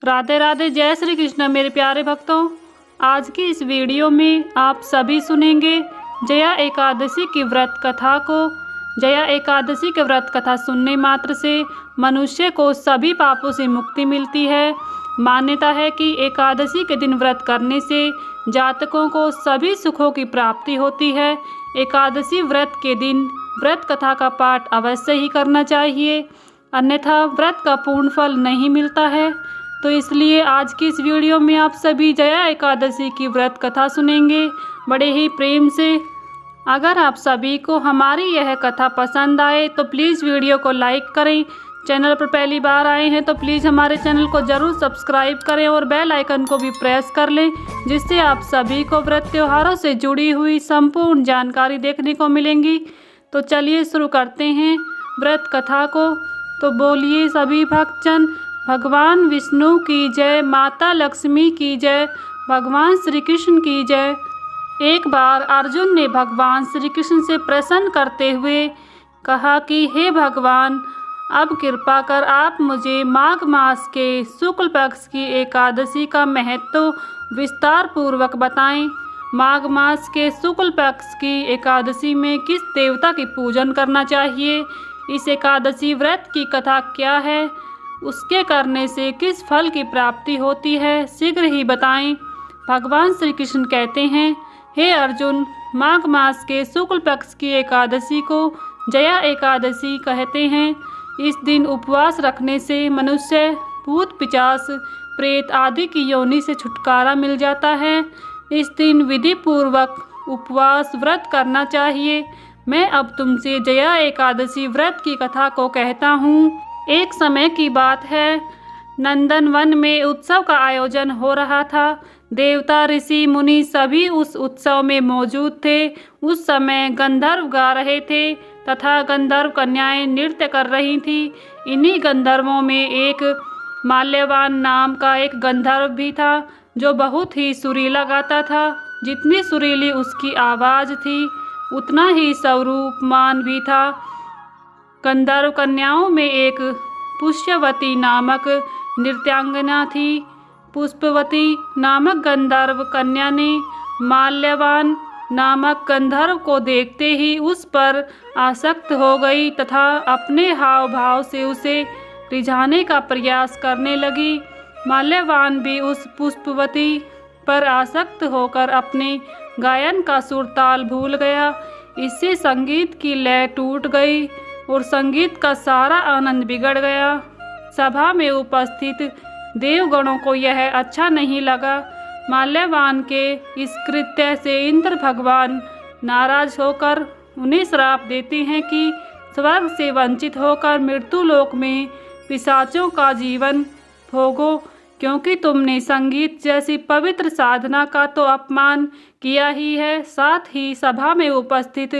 राधे राधे। जय श्री कृष्ण मेरे प्यारे भक्तों। आज की इस वीडियो में आप सभी सुनेंगे जया एकादशी की व्रत कथा को। जया एकादशी के व्रत कथा सुनने मात्र से मनुष्य को सभी पापों से मुक्ति मिलती है। मान्यता है कि एकादशी के दिन व्रत करने से जातकों को सभी सुखों की प्राप्ति होती है। एकादशी व्रत के दिन व्रत कथा का पाठ अवश्य ही करना चाहिए, अन्यथा व्रत का पूर्ण फल नहीं मिलता है। तो इसलिए आज की इस वीडियो में आप सभी जया एकादशी की व्रत कथा सुनेंगे बड़े ही प्रेम से। अगर आप सभी को हमारी यह कथा पसंद आए तो प्लीज़ वीडियो को लाइक करें। चैनल पर पहली बार आए हैं तो प्लीज़ हमारे चैनल को ज़रूर सब्सक्राइब करें और बेल आइकन को भी प्रेस कर लें, जिससे आप सभी को व्रत त्योहारों से जुड़ी हुई संपूर्ण जानकारी देखने को मिलेंगी। तो चलिए शुरू करते हैं व्रत कथा को। तो बोलिए सभी भक्तजन, भगवान विष्णु की जय, माता लक्ष्मी की जय, भगवान श्री कृष्ण की जय। एक बार अर्जुन ने भगवान श्री कृष्ण से प्रसन्न करते हुए कहा कि हे भगवान, अब कृपा कर आप मुझे माघ मास के शुक्ल पक्ष की एकादशी का महत्व विस्तार पूर्वक बताएं। माघ मास के शुक्ल पक्ष की एकादशी में किस देवता की पूजन करना चाहिए, इस एकादशी व्रत की कथा क्या है, उसके करने से किस फल की प्राप्ति होती है, शीघ्र ही बताएं। भगवान श्री कृष्ण कहते हैं, हे अर्जुन, माघ मास के शुक्ल पक्ष की एकादशी को जया एकादशी कहते हैं। इस दिन उपवास रखने से मनुष्य भूत पिशाच प्रेत आदि की योनि से छुटकारा मिल जाता है। इस दिन विधि पूर्वक उपवास व्रत करना चाहिए। मैं अब तुमसे जया एकादशी व्रत की कथा को कहता हूँ। एक समय की बात है, नंदन वन में उत्सव का आयोजन हो रहा था। देवता ऋषि मुनि सभी उस उत्सव में मौजूद थे। उस समय गंधर्व गा रहे थे तथा गंधर्व कन्याएं नृत्य कर रही थीं। इन्हीं गंधर्वों में एक माल्यवान नाम का एक गंधर्व भी था, जो बहुत ही सुरीला गाता था। जितनी सुरीली उसकी आवाज़ थी उतना ही स्वरूपमान भी था। गंधर्व कन्याओं में एक पुष्यवती नामक नृत्यांगना थी। पुष्पवती नामक गंधर्व कन्या ने माल्यवान नामक गंधर्व को देखते ही उस पर आसक्त हो गई तथा अपने हाव भाव से उसे रिझाने का प्रयास करने लगी। माल्यवान भी उस पुष्पवती पर आसक्त होकर अपने गायन का सुर ताल भूल गया। इससे संगीत की लय टूट गई और संगीत का सारा आनंद बिगड़ गया। सभा में उपस्थित देवगणों को यह अच्छा नहीं लगा। माल्यवान के इस कृत्य से इंद्र भगवान नाराज होकर उन्हें श्राप देते हैं कि स्वर्ग से वंचित होकर मृत्यु लोक में पिशाचों का जीवन भोगो, क्योंकि तुमने संगीत जैसी पवित्र साधना का तो अपमान किया ही है, साथ ही सभा में उपस्थित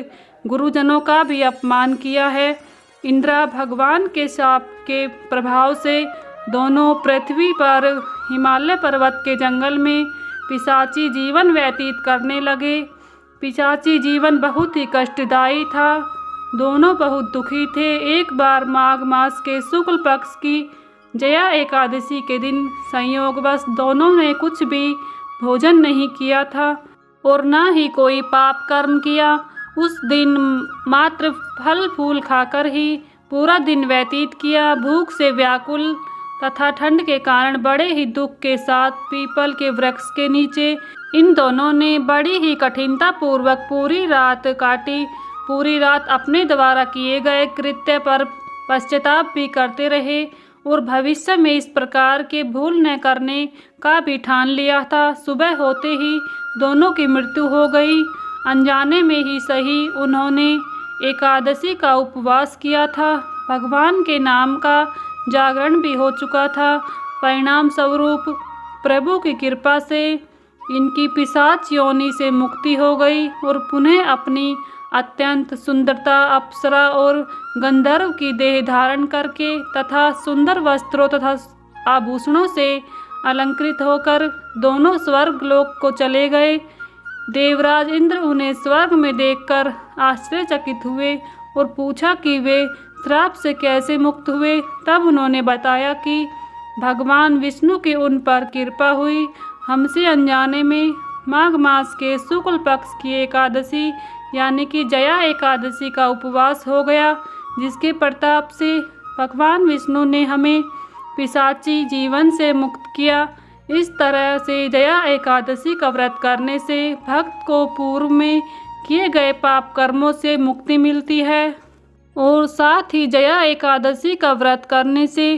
गुरुजनों का भी अपमान किया है। इंद्र भगवान के शाप के प्रभाव से दोनों पृथ्वी पर हिमालय पर्वत के जंगल में पिशाची जीवन व्यतीत करने लगे। पिशाची जीवन बहुत ही कष्टदायी था। दोनों बहुत दुखी थे। एक बार माघ मास के शुक्ल पक्ष की जया एकादशी के दिन संयोगवश दोनों ने कुछ भी भोजन नहीं किया था और न ही कोई पाप कर्म किया। उस दिन मात्र फल फूल खाकर ही पूरा दिन व्यतीत किया। भूख से व्याकुल तथा ठंड के कारण बड़े ही दुख के साथ पीपल के वृक्ष के नीचे इन दोनों ने बड़ी ही कठिनता पूर्वक पूरी रात काटी। पूरी रात अपने द्वारा किए गए कृत्य पर पश्चाताप भी करते रहे और भविष्य में इस प्रकार के भूल न करने का भी ठान लिया था। सुबह होते ही दोनों की मृत्यु हो गई। अनजाने में ही सही उन्होंने एकादशी का उपवास किया था। भगवान के नाम का जागरण भी हो चुका था। परिणाम स्वरूप प्रभु की कृपा से इनकी पिशाच योनि से मुक्ति हो गई और पुनः अपनी अत्यंत सुंदरता अप्सरा और गंधर्व की देह धारण करके तथा सुंदर वस्त्रों तथा आभूषणों से अलंकृत होकर दोनों स्वर्ग लोक को चले गए। देवराज इंद्र उन्हें स्वर्ग में देखकर आश्चर्यचकित हुए और पूछा कि वे श्राप से कैसे मुक्त हुए। तब उन्होंने बताया कि भगवान विष्णु की उन पर कृपा हुई। हमसे अनजाने में माघ मास के शुक्ल पक्ष की एकादशी यानी कि जया एकादशी का उपवास हो गया, जिसके प्रताप से भगवान विष्णु ने हमें पिशाची जीवन से मुक्त किया। इस तरह से जया एकादशी का व्रत करने से भक्त को पूर्व में किए गए पाप कर्मों से मुक्ति मिलती है और साथ ही जया एकादशी का व्रत करने से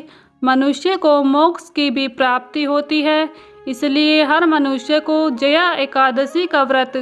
मनुष्य को मोक्ष की भी प्राप्ति होती है। इसलिए हर मनुष्य को जया एकादशी का व्रत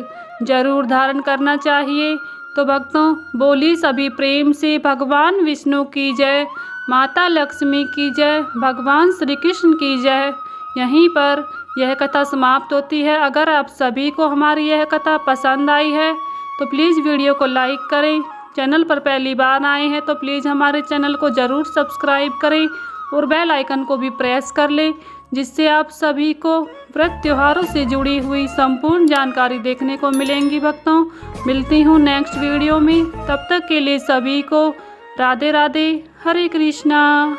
जरूर धारण करना चाहिए। तो भक्तों, बोली सभी प्रेम से भगवान विष्णु की जय, माता लक्ष्मी की जय, भगवान श्री कृष्ण की जय। यहीं पर यह कथा समाप्त होती है। अगर आप सभी को हमारी यह कथा पसंद आई है तो प्लीज़ वीडियो को लाइक करें। चैनल पर पहली बार आए हैं तो प्लीज़ हमारे चैनल को ज़रूर सब्सक्राइब करें और बेल आइकन को भी प्रेस कर लें, जिससे आप सभी को व्रत त्योहारों से जुड़ी हुई संपूर्ण जानकारी देखने को मिलेंगी। भक्तों, मिलती हूँ नेक्स्ट वीडियो में। तब तक के लिए सभी को राधे राधे, हरे कृष्णा।